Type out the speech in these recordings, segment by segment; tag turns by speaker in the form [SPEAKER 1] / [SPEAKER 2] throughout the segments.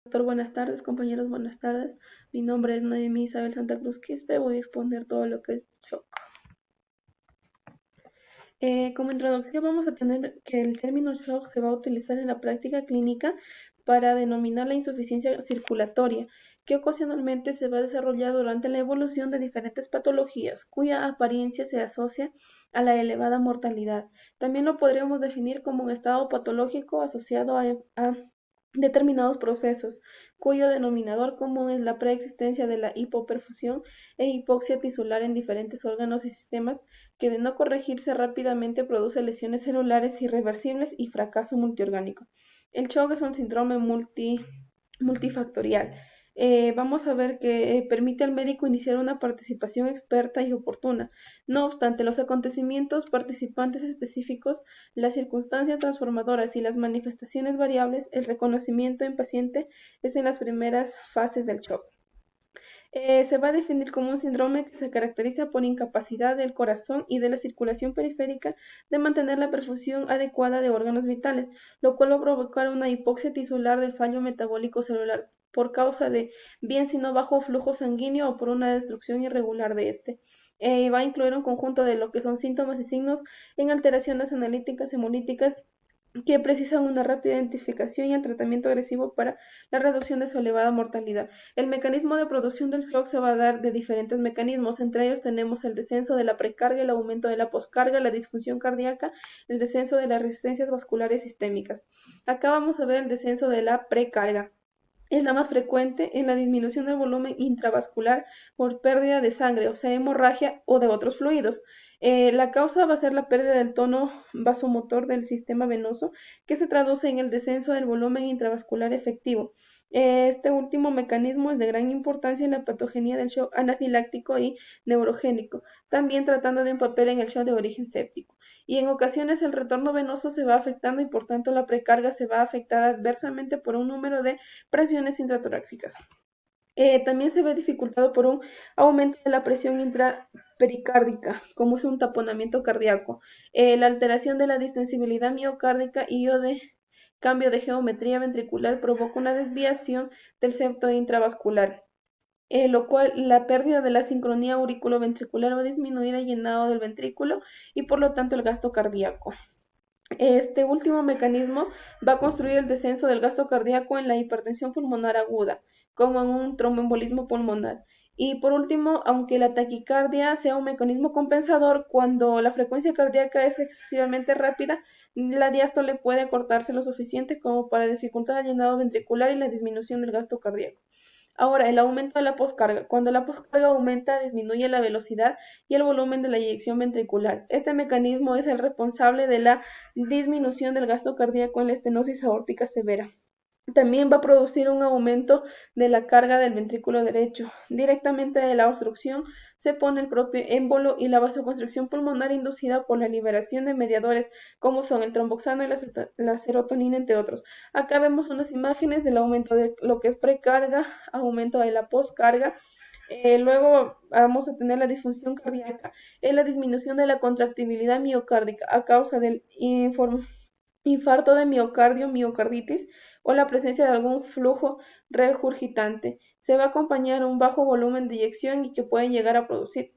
[SPEAKER 1] Doctor, buenas tardes, compañeros, buenas tardes. Mi nombre es Noemí Isabel Santa Cruz Quispe. Voy a exponer todo lo que es shock. Como introducción vamos a tener que el término shock se va a utilizar en la práctica clínica para denominar la insuficiencia circulatoria, que ocasionalmente se va a desarrollar durante la evolución de diferentes patologías, cuya apariencia se asocia a la elevada mortalidad. También lo podríamos definir como un estado patológico asociado a determinados procesos, cuyo denominador común es la preexistencia de la hipoperfusión e hipoxia tisular en diferentes órganos y sistemas que de no corregirse rápidamente produce lesiones celulares irreversibles y fracaso multiorgánico. El shock es un síndrome multifactorial. Vamos a ver que permite al médico iniciar una participación experta y oportuna. No obstante, los acontecimientos participantes específicos, las circunstancias transformadoras y las manifestaciones variables, el reconocimiento en paciente es en las primeras fases del shock. Se va a definir como un síndrome que se caracteriza por incapacidad del corazón y de la circulación periférica de mantener la perfusión adecuada de órganos vitales, lo cual va a provocar una hipoxia tisular del fallo metabólico celular por causa de bien sino bajo flujo sanguíneo o por una destrucción irregular de este. Va a incluir un conjunto de lo que son síntomas y signos en alteraciones analíticas, hemolíticas, que precisan una rápida identificación y el tratamiento agresivo para la reducción de su elevada mortalidad. El mecanismo de producción del shock se va a dar de diferentes mecanismos, entre ellos tenemos el descenso de la precarga, el aumento de la poscarga, la disfunción cardíaca, el descenso de las resistencias vasculares sistémicas. Acá vamos a ver el descenso de la precarga. Es la más frecuente en la disminución del volumen intravascular por pérdida de sangre, o sea, hemorragia o de otros fluidos. La causa va a ser la pérdida del tono vasomotor del sistema venoso, que se traduce en el descenso del volumen intravascular efectivo. Este último mecanismo es de gran importancia en la patogenia del shock anafiláctico y neurogénico, también tratando de un papel en el shock de origen séptico. Y en ocasiones el retorno venoso se va afectando y por tanto la precarga se va afectada adversamente por un número de presiones intratorácicas. También se ve dificultado por un aumento de la presión intrapericárdica, como es un taponamiento cardíaco, la alteración de la distensibilidad miocárdica y o de cambio de geometría ventricular provoca una desviación del septo intravascular, lo cual la pérdida de la sincronía auriculoventricular va a disminuir el llenado del ventrículo y por lo tanto el gasto cardíaco. Este último mecanismo va a construir el descenso del gasto cardíaco en la hipertensión pulmonar aguda, como en un tromboembolismo pulmonar. Y por último, aunque la taquicardia sea un mecanismo compensador, cuando la frecuencia cardíaca es excesivamente rápida, la diástole puede cortarse lo suficiente como para dificultar el llenado ventricular y la disminución del gasto cardíaco. Ahora, el aumento de la poscarga. Cuando la poscarga aumenta, disminuye la velocidad y el volumen de la eyección ventricular. Este mecanismo es el responsable de la disminución del gasto cardíaco en la estenosis aórtica severa. También va a producir un aumento de la carga del ventrículo derecho. Directamente de la obstrucción se pone el propio émbolo y la vasoconstricción pulmonar inducida por la liberación de mediadores como son el tromboxano y la serotonina, entre otros. Acá vemos unas imágenes del aumento de lo que es precarga, aumento de la poscarga. Luego vamos a tener la disfunción cardíaca, la disminución de la contractibilidad miocárdica a causa del infarto de miocardio, miocarditis o la presencia de algún flujo regurgitante. Se va a acompañar un bajo volumen de eyección y que puede llegar a producir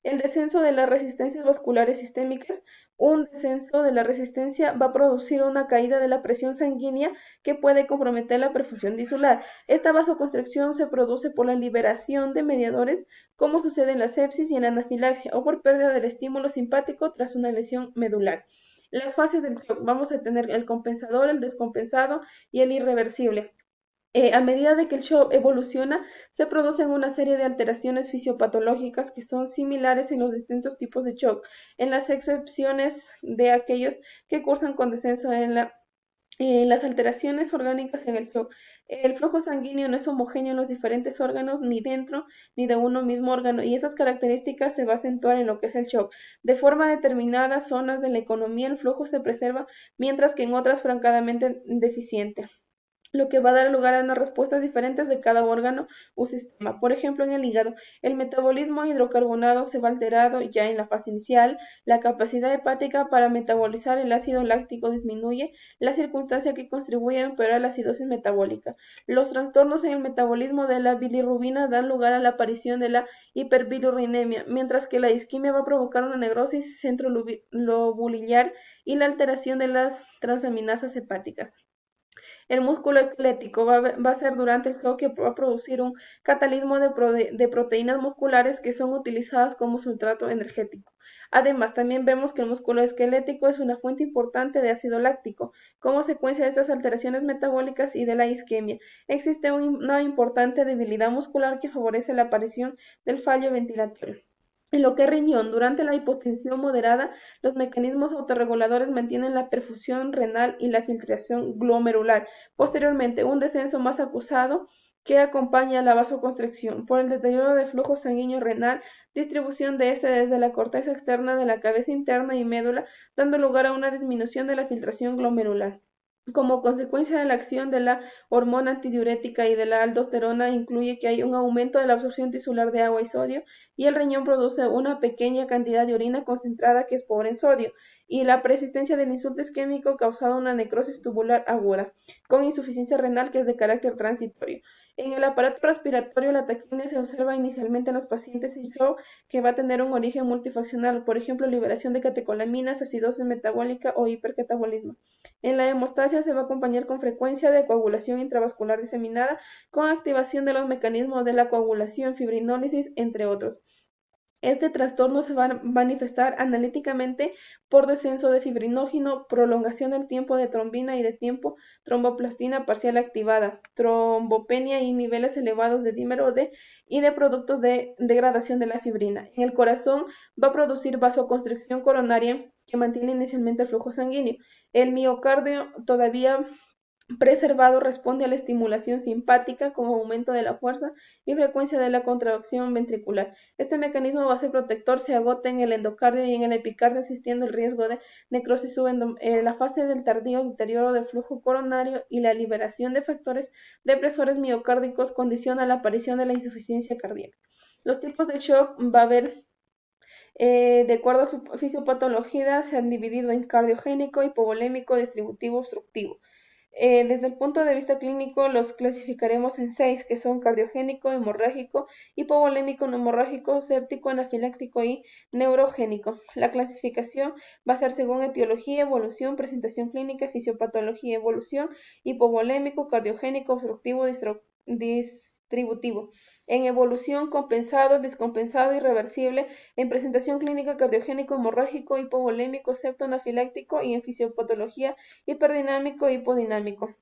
[SPEAKER 1] el descenso de las resistencias vasculares sistémicas. Un descenso de la resistencia va a producir una caída de la presión sanguínea que puede comprometer la perfusión tisular. Esta vasoconstricción se produce por la liberación de mediadores, como sucede en la sepsis y en la anafilaxia, o por pérdida del estímulo simpático tras una lesión medular. Las fases del shock, vamos a tener el compensador, el descompensado y el irreversible. A medida de que el shock evoluciona, se producen una serie de alteraciones fisiopatológicas que son similares en los distintos tipos de shock, en las excepciones de aquellos que cursan con descenso en las alteraciones orgánicas en el shock. El flujo sanguíneo no es homogéneo en los diferentes órganos, ni dentro ni de uno mismo órgano, y esas características se va a acentuar en lo que es el shock. De forma determinada, zonas de la economía el flujo se preserva, mientras que en otras francamente deficiente. lo que va a dar lugar a unas respuestas diferentes de cada órgano o sistema. Por ejemplo, en el hígado, el metabolismo hidrocarbonado se va alterado ya en la fase inicial, la capacidad hepática para metabolizar el ácido láctico disminuye, la circunstancia que contribuye a empeorar la acidosis metabólica. Los trastornos en el metabolismo de la bilirrubina dan lugar a la aparición de la hiperbilirubinemia, mientras que la isquemia va a provocar una necrosis centrolobular y la alteración de las transaminasas hepáticas. El músculo esquelético va a ser durante el choque, va a producir un catalismo de proteínas musculares que son utilizadas como sustrato energético. Además, también vemos que el músculo esquelético es una fuente importante de ácido láctico. Como secuencia de estas alteraciones metabólicas y de la isquemia, existe una importante debilidad muscular que favorece la aparición del fallo ventilatorio. En lo que es riñón, durante la hipotensión moderada, los mecanismos autorreguladores mantienen la perfusión renal y la filtración glomerular. Posteriormente, un descenso más acusado que acompaña la vasoconstricción por el deterioro del flujo sanguíneo renal, distribución de este desde la corteza externa de la cabeza interna y médula, dando lugar a una disminución de la filtración glomerular. Como consecuencia de la acción de la hormona antidiurética y de la aldosterona, incluye que hay un aumento de la absorción tisular de agua y sodio, y el riñón produce una pequeña cantidad de orina concentrada que es pobre en sodio, y la persistencia del insulto isquémico causado una necrosis tubular aguda, con insuficiencia renal que es de carácter transitorio. En el aparato respiratorio, la taquimia se observa inicialmente en los pacientes y shock que va a tener un origen multifaccional, por ejemplo, liberación de catecolaminas, acidosis metabólica o hipercatabolismo. En la hemostasia se va a acompañar con frecuencia de coagulación intravascular diseminada con activación de los mecanismos de la coagulación, fibrinólisis, entre otros. Este trastorno se va a manifestar analíticamente por descenso de fibrinógeno, prolongación del tiempo de trombina y de tiempo tromboplastina parcial activada, trombopenia y niveles elevados de dímero D y de productos de degradación de la fibrina. En el corazón va a producir vasoconstricción coronaria que mantiene inicialmente el flujo sanguíneo. El miocardio todavía preservado responde a la estimulación simpática con aumento de la fuerza y frecuencia de la contracción ventricular. Este mecanismo va a ser protector, se agota en el endocardio y en el epicardio, existiendo el riesgo de necrosis subendotelial. La fase del tardío deterioro del flujo coronario y la liberación de factores depresores miocárdicos condiciona la aparición de la insuficiencia cardíaca. Los tipos de shock va a haber de acuerdo a su fisiopatología, se han dividido en cardiogénico, hipovolémico, distributivo, obstructivo. Desde el punto de vista clínico los clasificaremos en 6, que son cardiogénico, hemorrágico, hipovolémico, no hemorrágico, séptico, anafiláctico y neurogénico. La clasificación va a ser según etiología, evolución, presentación clínica, fisiopatología, evolución, hipovolémico, cardiogénico, obstructivo, distributivo. En evolución, compensado, descompensado, irreversible. En presentación clínica, cardiogénico, hemorrágico, hipovolémico, septo anafiláctico, y en fisiopatología, hiperdinámico e hipodinámico.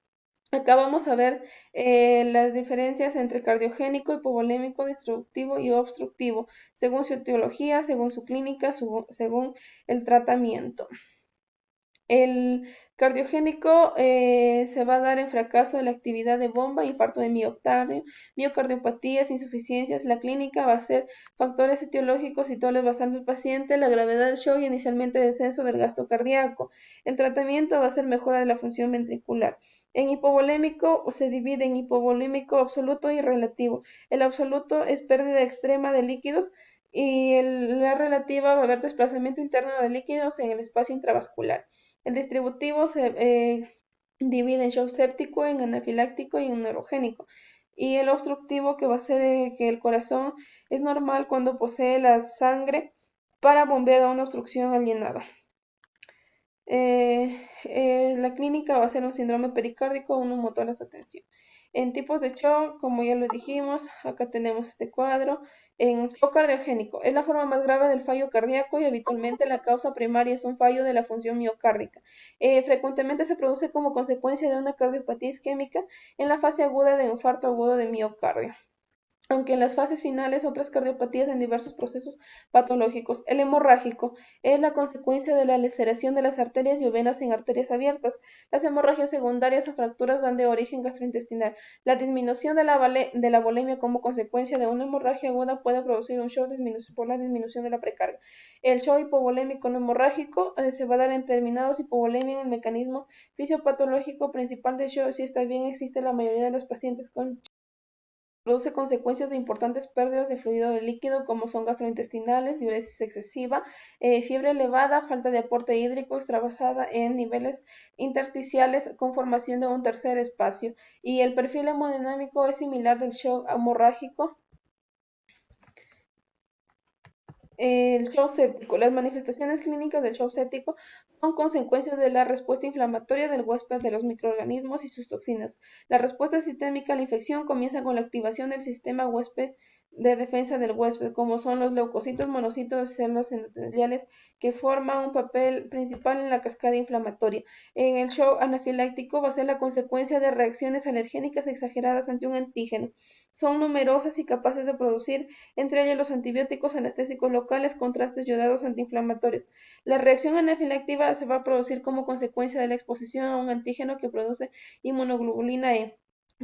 [SPEAKER 1] Acá vamos a ver las diferencias entre cardiogénico, hipovolémico, destructivo y obstructivo, según su etiología, según su clínica, según el tratamiento. El cardiogénico se va a dar en fracaso de la actividad de bomba, infarto de miocardio, miocardiopatías, insuficiencias. La clínica va a ser factores etiológicos y toles basales del paciente, la gravedad del shock y inicialmente descenso del gasto cardíaco. El tratamiento va a ser mejora de la función ventricular. En hipovolémico se divide en hipovolémico absoluto y relativo. El absoluto es pérdida extrema de líquidos y la relativa va a haber desplazamiento interno de líquidos en el espacio intravascular. El distributivo se divide en shock séptico, en anafiláctico y en neurogénico. Y el obstructivo, que va a ser que el corazón es normal cuando posee la sangre para bombear a una obstrucción alienada. La clínica va a ser un síndrome pericárdico o un motor de tensión. En tipos de shock, como ya lo dijimos, acá tenemos este cuadro. En shock cardiogénico, es la forma más grave del fallo cardíaco y habitualmente la causa primaria es un fallo de la función miocárdica. Frecuentemente se produce como consecuencia de una cardiopatía isquémica en la fase aguda de infarto agudo de miocardio. aunque en las fases finales otras cardiopatías en diversos procesos patológicos. El hemorrágico es la consecuencia de la laceración de las arterias y venas en arterias abiertas. Las hemorragias secundarias a fracturas dan de origen gastrointestinal. La disminución de la volemia como consecuencia de una hemorragia aguda puede producir un shock por la disminución de la precarga. El shock hipovolémico no hemorrágico se va a dar en determinados hipovolemia en el mecanismo fisiopatológico principal del shock. Si está bien, existe la mayoría de los pacientes con produce consecuencias de importantes pérdidas de fluido de líquido como son gastrointestinales, diuresis excesiva, fiebre elevada, falta de aporte hídrico extravasada en niveles intersticiales con formación de un tercer espacio. Y el perfil hemodinámico es similar del shock hemorrágico. El shock séptico. Las manifestaciones clínicas del shock séptico son consecuencias de la respuesta inflamatoria del huésped de los microorganismos y sus toxinas. La respuesta sistémica a la infección comienza con la activación del sistema huésped de defensa del huésped, como son los leucocitos, monocitos y células endoteliales, que forman un papel principal en la cascada inflamatoria. En el shock anafiláctico va a ser la consecuencia de reacciones alergénicas exageradas ante un antígeno. Son numerosas y capaces de producir entre ellos los antibióticos anestésicos locales, contrastes yodados antiinflamatorios. La reacción anafiláctica se va a producir como consecuencia de la exposición a un antígeno que produce inmunoglobulina E,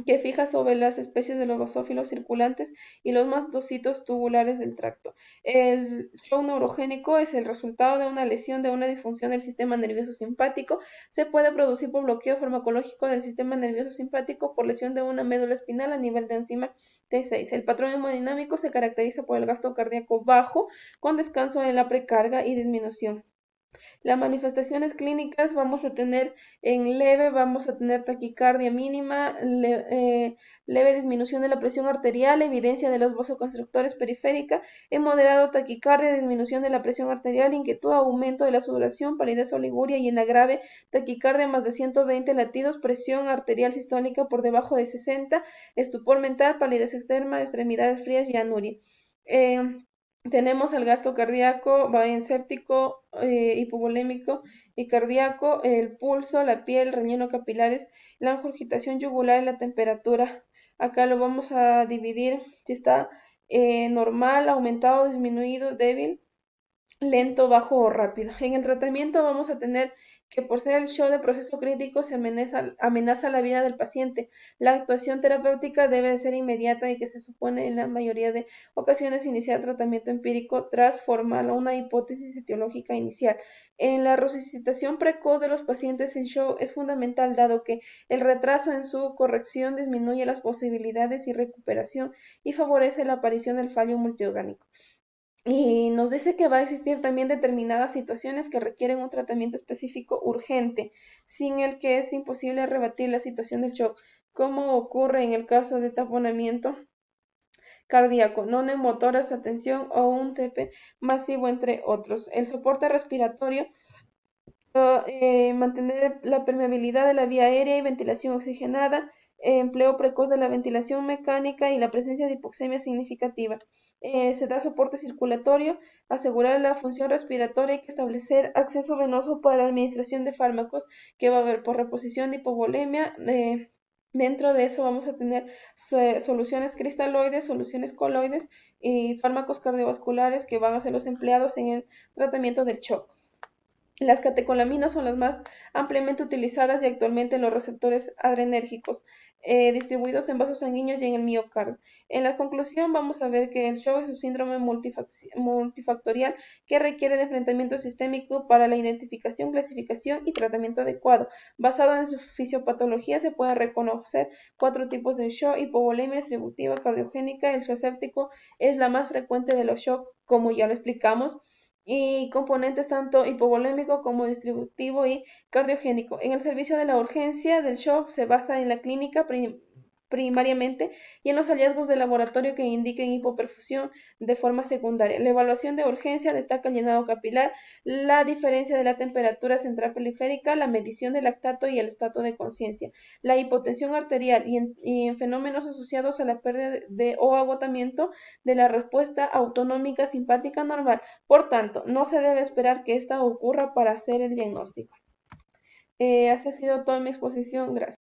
[SPEAKER 1] que fija sobre las especies de los basófilos circulantes y los mastocitos tubulares del tracto. El shock neurogénico es el resultado de una lesión de una disfunción del sistema nervioso simpático. Se puede producir por bloqueo farmacológico del sistema nervioso simpático, por lesión de una médula espinal a nivel de enzima T6. El patrón hemodinámico se caracteriza por el gasto cardíaco bajo, con descanso en la precarga y disminución. Las manifestaciones clínicas vamos a tener en leve, vamos a tener taquicardia mínima, leve disminución de la presión arterial, evidencia de los vasoconstrictores periférica, en moderado taquicardia, disminución de la presión arterial, inquietud, aumento de la sudoración, palidez oliguria y en la grave taquicardia más de 120 latidos, presión arterial sistólica por debajo de 60, estupor mental, palidez externa, extremidades frías y anuria. Eh, Tenemos el gasto cardíaco, séptico, hipovolémico y cardíaco, el pulso, la piel, relleno capilares, la angurgitación yugular y la temperatura. Acá lo vamos a dividir si está normal, aumentado, disminuido, débil, lento, bajo o rápido. En el tratamiento vamos a tener que por ser el shock de proceso crítico se amenaza la vida del paciente. La actuación terapéutica debe de ser inmediata y que se supone en la mayoría de ocasiones iniciar tratamiento empírico tras formar una hipótesis etiológica inicial. En la resucitación precoz de los pacientes en shock es fundamental dado que el retraso en su corrección disminuye las posibilidades y recuperación y favorece la aparición del fallo multiorgánico. Y nos dice que va a existir también determinadas situaciones que requieren un tratamiento específico urgente, sin el que es imposible rebatir la situación del shock, como ocurre en el caso de taponamiento cardíaco, no neumotoras, atención o un TP masivo, entre otros. El soporte respiratorio, mantener la permeabilidad de la vía aérea y ventilación oxigenada, empleo precoz de la ventilación mecánica y la presencia de hipoxemia significativa. Se da soporte circulatorio, asegurar la función respiratoria y que establecer acceso venoso para la administración de fármacos que va a haber por reposición de hipovolemia. Dentro de eso vamos a tener soluciones cristaloides, soluciones coloides y fármacos cardiovasculares que van a ser los empleados en el tratamiento del shock. Las catecolaminas son las más ampliamente utilizadas y actualmente en los receptores adrenérgicos, distribuidos en vasos sanguíneos y en el miocardio. En la conclusión vamos a ver que el shock es un síndrome multifactorial que requiere de enfrentamiento sistémico para la identificación, clasificación y tratamiento adecuado. Basado en su fisiopatología se pueden reconocer 4 tipos de shock: hipovolemia distributiva cardiogénica. El shock séptico es la más frecuente de los shocks, como ya lo explicamos, y componentes tanto hipovolémico como distributivo y cardiogénico. En el servicio de la urgencia del shock se basa en la clínica primariamente y en los hallazgos de laboratorio que indiquen hipoperfusión de forma secundaria. La evaluación de urgencia destaca el llenado capilar, la diferencia de la temperatura central periférica, la medición del lactato y el estado de conciencia, la hipotensión arterial y en fenómenos asociados a la pérdida o agotamiento de la respuesta autonómica simpática normal. Por tanto, no se debe esperar que esta ocurra para hacer el diagnóstico. Ha sido toda mi exposición. Gracias.